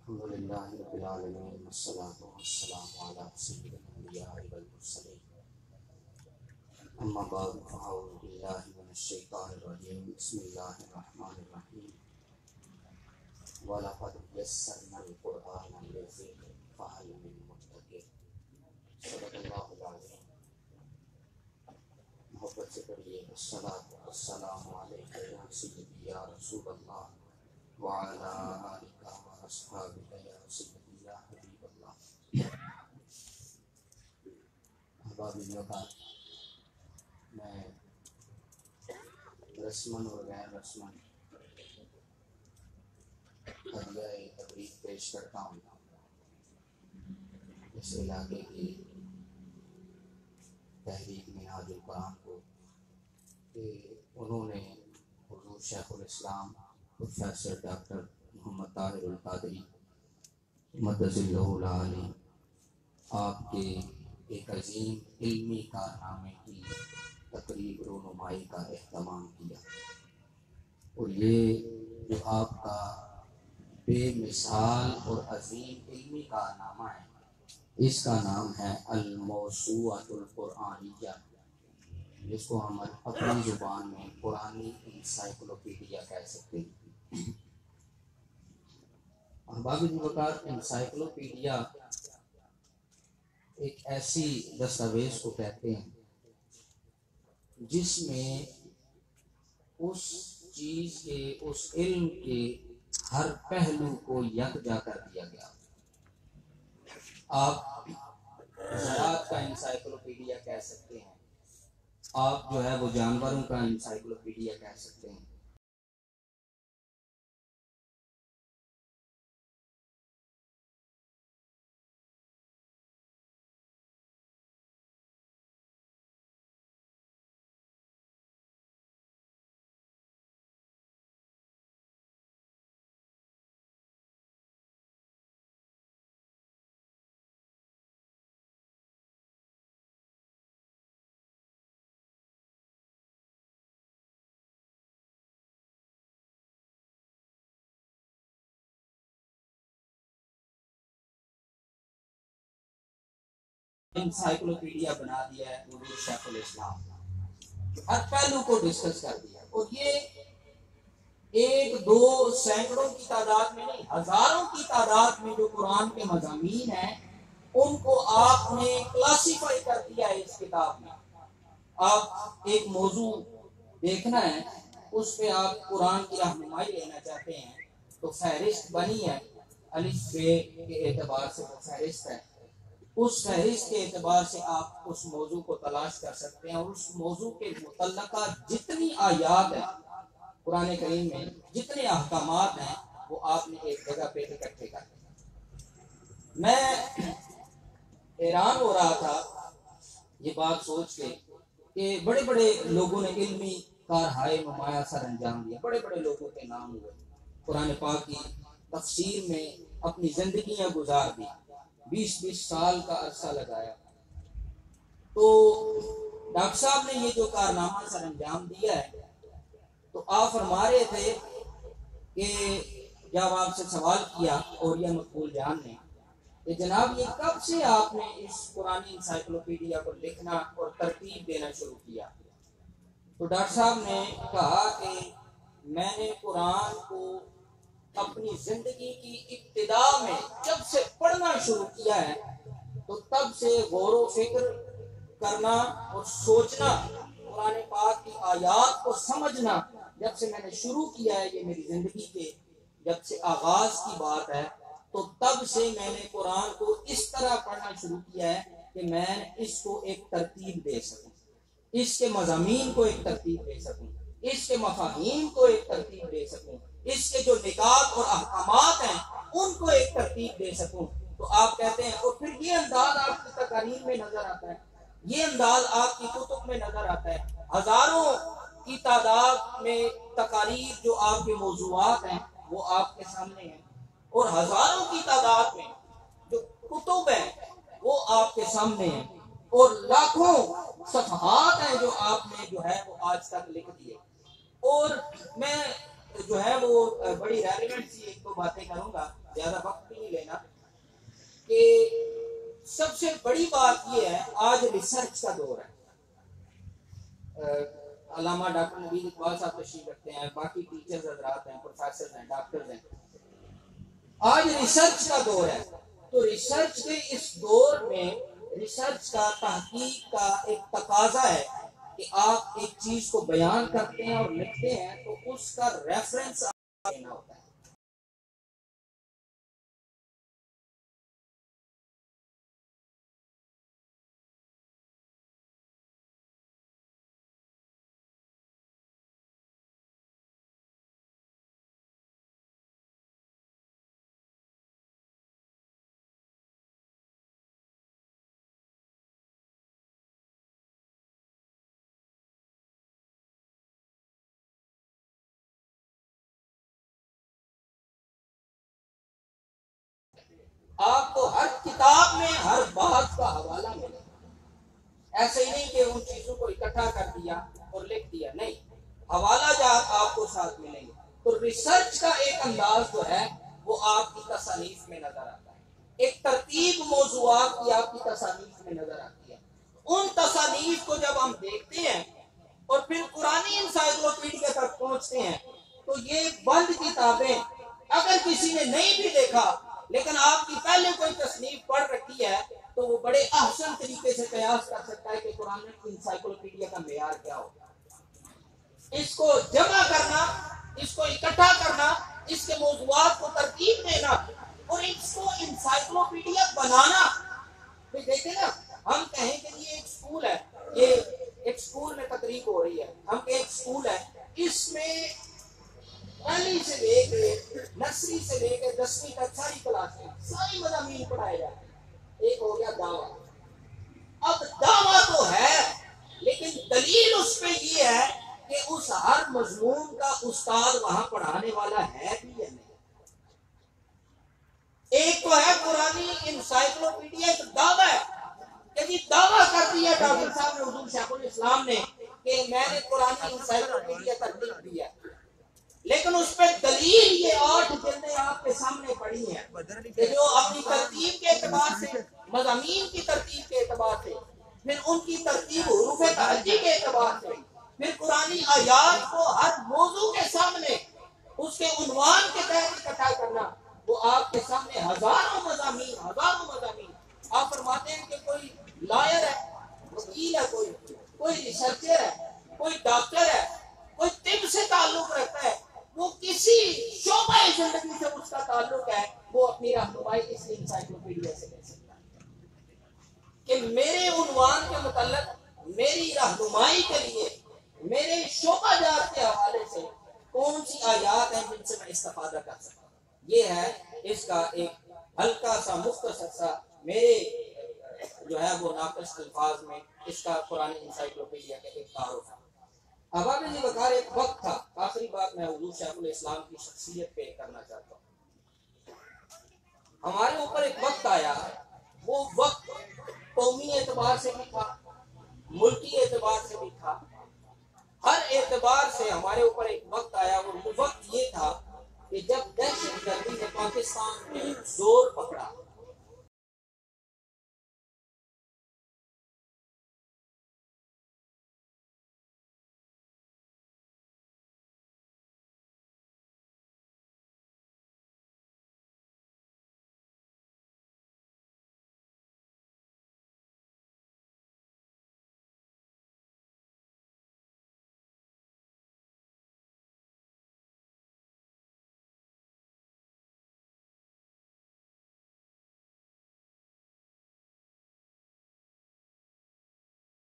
الحمد للہ رب العالمین والصلاة والسلام علی سید الانبیاء والمرسلین اما بعد فاعوذ باللہ من الشیطان الرجیم بسم اللہ الرحمن الرحیم وَلَقَدْ يَسَّرْنَا الْقُرْآنَ لِلذِّكْرِ فَهَلْ مِن مُدَّكِرٍ صدق اللہ العظیم۔ محبت سے پڑھیے الصلاۃ والسلام علیک یا سیدی یا رسول اللہ وعلی آلک واصحابک یا سیدی یا حبیب اللہ۔ احبابی وطن، میں رسماً اور غیر رسماً ہدیہ تبریک پیش کرتا ہوں اس علاقے کی تحریک منہاج القرآن کو کہ انہوں نے حضور شیخ الاسلام پروفیسر ڈاکٹر محمد طاہر القادری مدث اللہ العالی آپ کے ایک عظیم علمی کارنامے کی تقریب رونمائی کا اہتمام کیا، اور یہ جو آپ کا بے مثال اور عظیم علمی کارنامہ ہے، اس کا نام ہے الموسوعۃ القرآنیہ، جس کو ہم اپنی زبان میں قرآنی انسائکلوپیڈیا کہہ سکتے ہیں۔ احباب الوقار، انسائکلوپیڈیا ایک ایسی دستاویز کو کہتے ہیں جس میں اس چیز کے، اس علم کے ہر پہلو کو یکجا کر دیا گیا۔ آپ زراعت کا انسائکلوپیڈیا کہہ سکتے ہیں، آپ جو ہے وہ جانوروں کا انسائکلوپیڈیا کہہ سکتے ہیں۔ انسائکلوپیڈیا بنا دیا ہے حضور شیخ الاسلام، ہر پہلو کو ڈسکس کر دیا، اور یہ ایک دو سینکڑوں کی تعداد میں نہیں، ہزاروں کی تعداد میں جو قرآن کے مضامین ہیں ان کو آپ نے کلاسیفائی کر دیا ہے اس کتاب میں۔ آپ ایک موضوع دیکھنا ہے، اس پہ آپ قرآن کی رہنمائی لینا چاہتے ہیں تو فہرست بنی ہے، الف بے کے اعتبار سے وہ فہرست ہے، اس فہرست کے اعتبار سے آپ اس موضوع کو تلاش کر سکتے ہیں، اور اس موضوع کے متعلقہ جتنی آیات ہیں قرآن کریم میں، جتنے احکامات ہیں، وہ آپ نے ایک جگہ پہ اکٹھے کر دیں۔ میں حیران ہو رہا تھا یہ بات سوچ کے کہ بڑے بڑے لوگوں نے علمی کارہائے نمایاں سر انجام دیا، بڑے بڑے لوگوں کے نام ہوئے، قرآن پاک کی تفسیر میں اپنی زندگیاں گزار دی، 20 سال کا عرصہ لگایا۔ تو ڈاکٹر صاحب نے یہ جو کارنامہ سر انجام دیا ہے، تو آپ فرما رہے تھے کہ جب آپ سے سوال کیا اوریہ مقبول جان نے کہ جناب یہ کب سے آپ نے اس قرآنی انسائکلوپیڈیا کو لکھنا اور ترتیب دینا شروع کیا، تو ڈاکٹر صاحب نے کہا کہ میں نے قرآن کو اپنی زندگی کی ابتدا میں جب سے پڑھنا شروع کیا ہے، تو تب سے غور و فکر کرنا اور سوچنا، قرآن پاک کی آیات کو سمجھنا جب سے میں نے شروع کیا ہے، یہ میری زندگی کے جب سے آغاز کی بات ہے، تو تب سے میں نے قرآن کو اس طرح پڑھنا شروع کیا ہے کہ میں اس کو ایک ترتیب دے سکوں، اس کے مضامین کو ایک ترتیب دے سکوں، اس کے مفاہیم کو ایک ترتیب دے سکوں، اس کے جو نکات اور احکامات ہیں ان کو ایک ترتیب دے سکوں۔ تو آپ کہتے ہیں، اور پھر یہ انداز آپ کی تقاریر میں نظر آتا ہے، یہ انداز آپ کی کتب میں نظر آتا ہے، ہزاروں کی تعداد میں تقاریر جو آپ کے موضوعات ہیں وہ آپ کے سامنے ہیں، اور ہزاروں کی تعداد میں جو کتب ہیں وہ آپ کے سامنے ہیں، اور لاکھوں صفحات ہیں جو آپ نے جو ہے وہ آج تک لکھ دیے۔ اور میں جو ہے وہ بڑی ریلیونٹ سی ایک دو باتیں کروں گا، زیادہ وقت بھی نہیں کہ سب سے بڑی بات یہ ہے آج ریسرچ کا دور ہے. علامہ ڈاکٹر نوید اقبال صاحب تشریف رکھتے ہیں, باقی ٹیچرز حضرات ہیں, پروفیسرز ہیں, ڈاکٹرز ہیں. آج ریسرچ کا دور ہے. تو ریسرچ کے اس دور میں ریسرچ کا, تحقیق کا ایک تقاضا ہے کہ آپ ایک چیز کو بیان کرتے ہیں اور لکھتے ہیں تو اس کا ریفرنس دینا ہوتا ہے. آپ کو ہر کتاب میں ہر بات کا حوالہ ملے. ایسے ہی نہیں کہ ان چیزوں کو اکٹھا کر دیا اور لکھ دیا, نہیں, حوالہ جات آپ کو ساتھ ملیں گے. تو ریسرچ کا ایک انداز جو ہے وہ آپ کی تصانیف میں نظر آتا ہے. ایک ترتیب موضوعات کی آپ کی تصانیف میں نظر آتی ہے. ان تصانیف کو جب ہم دیکھتے ہیں اور پھر قرآن انسائکلوپیڈیا تک پہنچتے ہیں تو یہ بند کتابیں اگر کسی نے نہیں بھی دیکھا لیکن آپ کی پہلے کوئی تصنیف پڑھ رکھی ہے تو وہ بڑے احسن طریقے سے قیاس کر سکتا ہے کہ قرآن انسائکلوپیڈیا کا معیار کیا ہوگا. اس کو جمع کرنا, اس کو اکٹھا کرنا, اس کے موضوعات کو ترتیب دینا اور اس کو انسائکلوپیڈیا بنانا. دیکھیں نا, ہم کہیں کہ یہ ایک سکول ہے, یہ ایک سکول میں تقریب ہو رہی ہے, ہم کہ ایک سکول ہے, اس میں پہلی سے لے کے نرسری سے لے کے 10ویں تک ساری کلاسیں ساری مضامین پڑھائے جاتے ہیں. ایک ہو گیا دعویٰ. اب دعویٰ تو ہے لیکن دلیل اس پہ یہ ہے کہ اس ہر مضمون کا استاد وہاں پڑھانے والا ہے بھی یا نہیں. ایک تو ہے قرآنی انسائکلوپیڈیا, ایک دعویٰ ہے کہ جی دعویٰ کر دیا ڈاکٹر صاحب نے, حضور شیخ الاسلام نے, کہ میں نے قرآنی انسائکلوپیڈیا ترتیب دیا, لیکن اس پہ دلیل یہ 8 جلدیں آپ کے سامنے پڑی ہیں کہ جو اپنی ترتیب کے اعتبار سے, مضامین کی ترتیب کے اعتبار سے, پھر ان کی ترتیب حروف تہجی کے اعتبار سے, پھر قرآنی آیات کو ہر موضوع کے سامنے اس کے عنوان کے تحت اکٹھا کرنا, وہ آپ کے سامنے ہزاروں مضامین. آپ فرماتے ہیں کہ کوئی لائر ہے, وکیل ہے, کوئی ریسرچر ہے, کوئی ڈاکٹر ہے, کوئی طب سے تعلق رکھتا ہے, وہ کسی شعبہ زندگی سے اس کا تعلق ہے, وہ اپنی رہنمائی اس انسائکلوپیڈیا سے لے سکتا ہے کہ میرے عنوان کے متعلق میری رہنمائی کے لیے میرے شعبہ جات کے حوالے سے کون سی آیات ہیں جن سے میں استفادہ کر سکتا ہوں. یہ ہے اس کا ایک ہلکا سا مختصر سا میرے جو ہے وہ ناقص الفاظ میں اس کا قرآن انسائکلوپیڈیا کا ایک تعارف ہے. اباب جی بکار ایک وقت تھا, آخری بات میں حضور شیخ الاسلام کی شخصیت پہ کرنا چاہتا ہوں. ہمارے اوپر ایک وقت آیا, وہ وقت قومی اعتبار سے بھی تھا, ملکی اعتبار سے بھی تھا, ہر اعتبار سے ہمارے اوپر ایک وقت آیا. وہ وقت یہ تھا کہ جب دہشت گردی نے پاکستان میں زور پکڑا,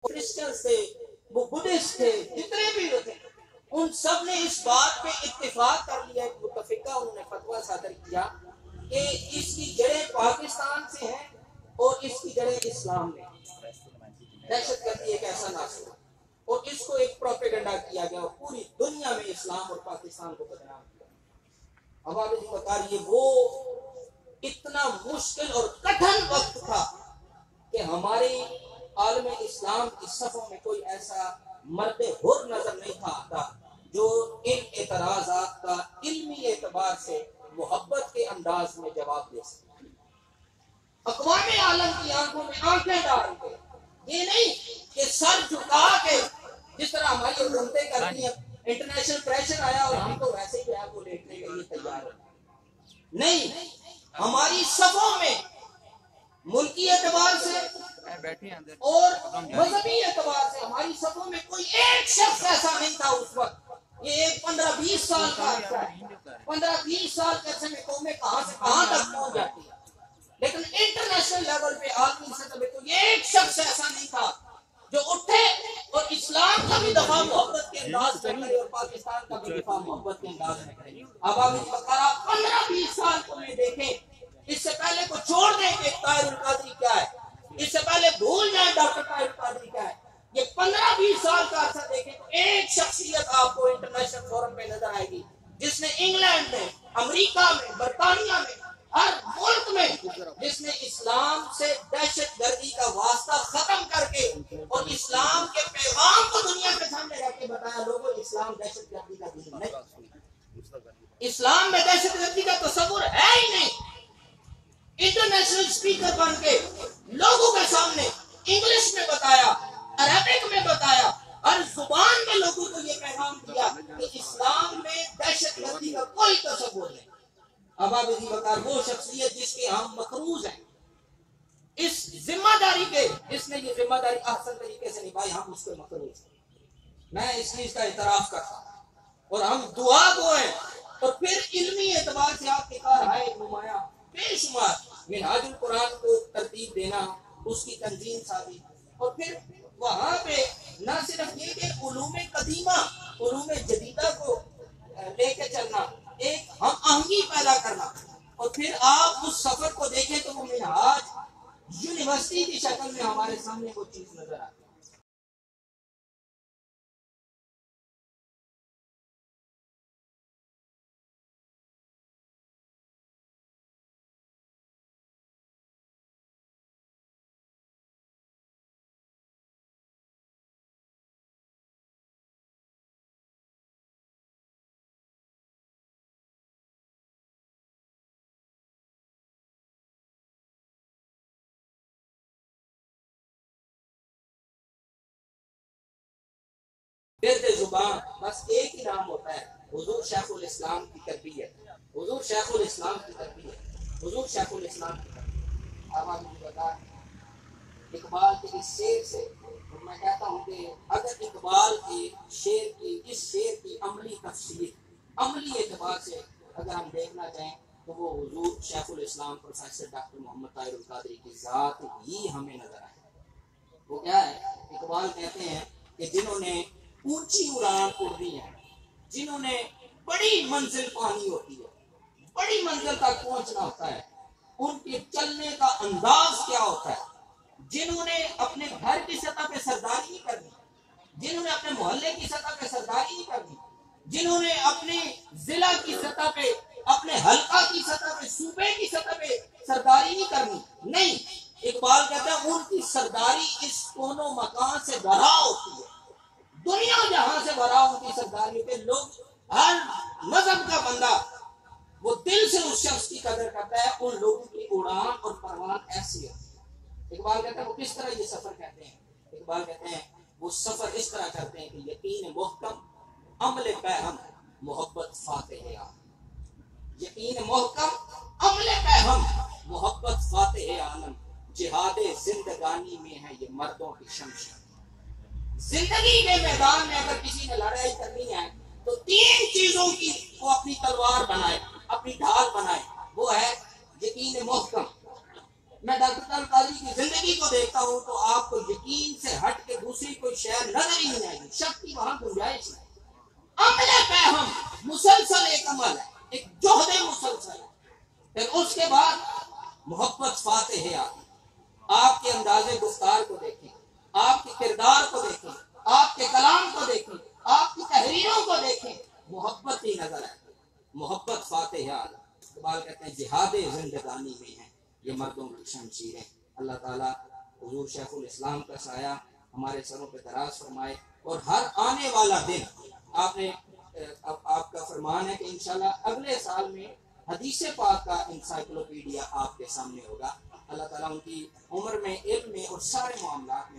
کرسچن تھے, وہ بدھسٹ تھے, جتنے بھی تھے, ان سب نے اس بات پہ اتفاق کر لیا, ایک متفقہ انہوں نے فتویٰ صادر کیا کہ اس کی جڑیں پاکستان سے ہیں اور اس کی جڑیں اسلام میں. دہشت گردی ایک ایسا ناصر اور اس کو ایک پروپیگنڈا کیا گیا اور پوری دنیا میں اسلام اور پاکستان کو بدنام کیا. اب آپ یہ بتا رہی ہے وہ اتنا مشکل اور کٹھن وقت تھا کہ ہماری عالم اسلام کی صفوں میں کوئی ایسا مرد حر نظر نہیں تھا آتا جو ان اعتراضات کا علمی اعتبار سے محبت کے انداز میں جواب دے سکتا. اقوام عالم کی آنکھوں میں آنکھیں ڈال کے، یہ نہیں کہ سر جھکا کے جس طرح ہماری حکومتیں کرتی ہیں انٹرنیشنل پریشر آیا اور ہم تو ویسے ہی آپ کو دیکھنے کے لیے تیار ہو. نہیں، ہماری صفوں میں ملکی اعتبار سے اور مذہبی اعتبار سے ہماری صفوں میں کوئی ایک شخص ایسا نہیں تھا اس وقت. یہ ایک 15-20 سال کا عرصہ ہے. 15-20 سال کے عرصے میں قومیں کہاں سے کہاں تک پہنچ جاتی ہیں، لیکن انٹرنیشنل لیول پہ عالمی سطح پہ کوئی ایک شخص ایسا نہیں تھا جو اٹھے اور اسلام کا بھی دفاع محبت کے انداز میں کرے اور پاکستان کا بھی دفاع محبت کے انداز میں کرے. اب آپ بقرہ 15-20 سال کو میں دیکھیں، اس سے پہلے کو چھوڑ دیں کہ طاہر القادری کیا ہے، اس سے پہلے بھول جائیں ڈاکٹر طاہر القادری کیا ہے. یہ 15-20 سال کا عرصہ دیکھیں تو ایک شخصیت آپ کو انٹرنیشنل فورم پہ نظر آئے گی جس نے انگلینڈ میں، امریکہ میں، برطانیہ میں، ہر ملک میں جس نے اسلام سے دہشت گردی کا واسطہ ختم کر کے اور اسلام کے پیغام کو دنیا کے سامنے رکھ کے بتایا لوگوں اسلام دہشت گردی کا دین نہیں، اسلام میں دہشت گردی کا تصور ہے ہی نہیں. انٹرنیشنل اسپیکر بن کے لوگوں کے سامنے انگلش میں بتایا، عربک میں بتایا، ہر زبان میں لوگوں کو یہ پیغام دیا کہ اسلام میں دہشت گردی کا کوئی تصور نہیں. اب آپ اسی وقت وہ شخصیت جس کے ہم مقروض ہیں، اس ذمہ داری کے جس نے یہ ذمہ داری احسن طریقے سے نبھائی، ہم اس کے مقروض ہیں. میں اس چیز کا اعتراف کرتا ہوں اور ہم دعا گو ہیں. اور پھر علمی اعتبار سے آپ کے کار ہے نمایاں بے شمار منہاج القرآن کو ترتیب دینا، اس کی تنظیم سازی، اور پھر وہاں پہ نہ صرف یہ کہ علوم قدیمہ علوم جدیدہ کو لے کے چلنا، ایک ہم آہنگی پیدا کرنا. اور پھر آپ اس سفر کو دیکھیں تو وہ منہاج یونیورسٹی کی شکل میں ہمارے سامنے وہ چیز نظر آتی ہے. گرد زبان بس ایک ہی نام ہوتا ہے، حضور شیخ الاسلام کی تربیت، حضور شیخ الاسلام کی تربیت، حضور شیخ الاسلام کی تربیت. اب آپ مجھے بتا اقبال کے اس شعر سے میں کہتا ہوں کہ اگر اقبال کے شعر کی اس شعر کی عملی تفسیر، عملی اعتبار سے اگر ہم دیکھنا چاہیں تو وہ حضور شیخ الاسلام پروفیسر ڈاکٹر محمد طاہر القادری کی ذات ہی ہمیں نظر آئے. وہ کیا ہے؟ اقبال کہتے ہیں کہ جنہوں نے اونچی اڑان اڑنی ہے، جنہوں نے بڑی منزل پانی ہوتی ہے، بڑی منزل تک پہنچنا ہوتا ہے، ان کے چلنے کا انداز کیا ہوتا ہے. جنہوں نے اپنے گھر کی سطح پہ سرداری نہیں کرنی، جنہوں نے اپنے محلے کی سطح پہ سرداری نہیں کرنی، جنہوں نے اپنے ضلع کی سطح پہ، اپنے حلقہ کی سطح پہ، صوبے کی سطح پہ سرداری نہیں کرنی، نہیں. اقبال کہتا ہے ان کی سرداری اس کونوں مکان سے بھرا ہوتی ہے، دنیا جہاں سے بھرا ان کی سرداری پہ. لوگ ہر مذہب کا بندہ وہ دل سے اس شخص کی قدر کرتا ہے. ان لوگوں کی اڑان اور پروان ایسی ہے. اقبال کہتا ہے وہ کس طرح یہ سفر کرتے ہیں؟ اقبال کہتے ہیں وہ سفر اس طرح کرتے ہیں کہ یقین محکم عمل پہم محبت فاتح عالم. یقین محکم عمل پہم محبت فاتح عالم. جہاد زندگانی میں ہے یہ مردوں کی شمشیر. زندگی کے میدان میں اگر کسی نے لڑائی کرنی ہے تو 3 چیزوں کی وہ اپنی تلوار بنائے، اپنی ڈھال بنائے. وہ ہے یقین محکم. میں ڈاکٹر طاہر القادری کی زندگی کو دیکھتا ہوں تو آپ کو یقین سے ہٹ کے دوسری کوئی شے نظر ہی نہیں آئے گی، شک کی وہاں گنجائش نہیں. عمل پہم مسلسل ایک عمل ہے، ایک جوہد مسلسل ہے. پھر اس کے بعد محبت فاتح ہے. آپ کے انداز گفتار کو دیکھیں، آپ کے کردار کو دیکھیں، آپ کے کلام کو دیکھیں، آپ کی تحریروں کو دیکھیں، محبت ہی نظر آئے. محبت فاتح عالم. اقبال کہتے ہیں جہاد زندگانی میں ہے یہ مردوں کی شمشیریں. اللہ تعالیٰ حضور شیخ الاسلام کا سایہ ہمارے سروں پہ دراز فرمائے. اور ہر آنے والا دن آپ کا فرمان ہے کہ انشاءاللہ اگلے سال میں حدیث پاک کا انسائکلوپیڈیا آپ کے سامنے ہوگا. اللہ تعالیٰ ان کی عمر میں، علم میں اور سارے معاملات میں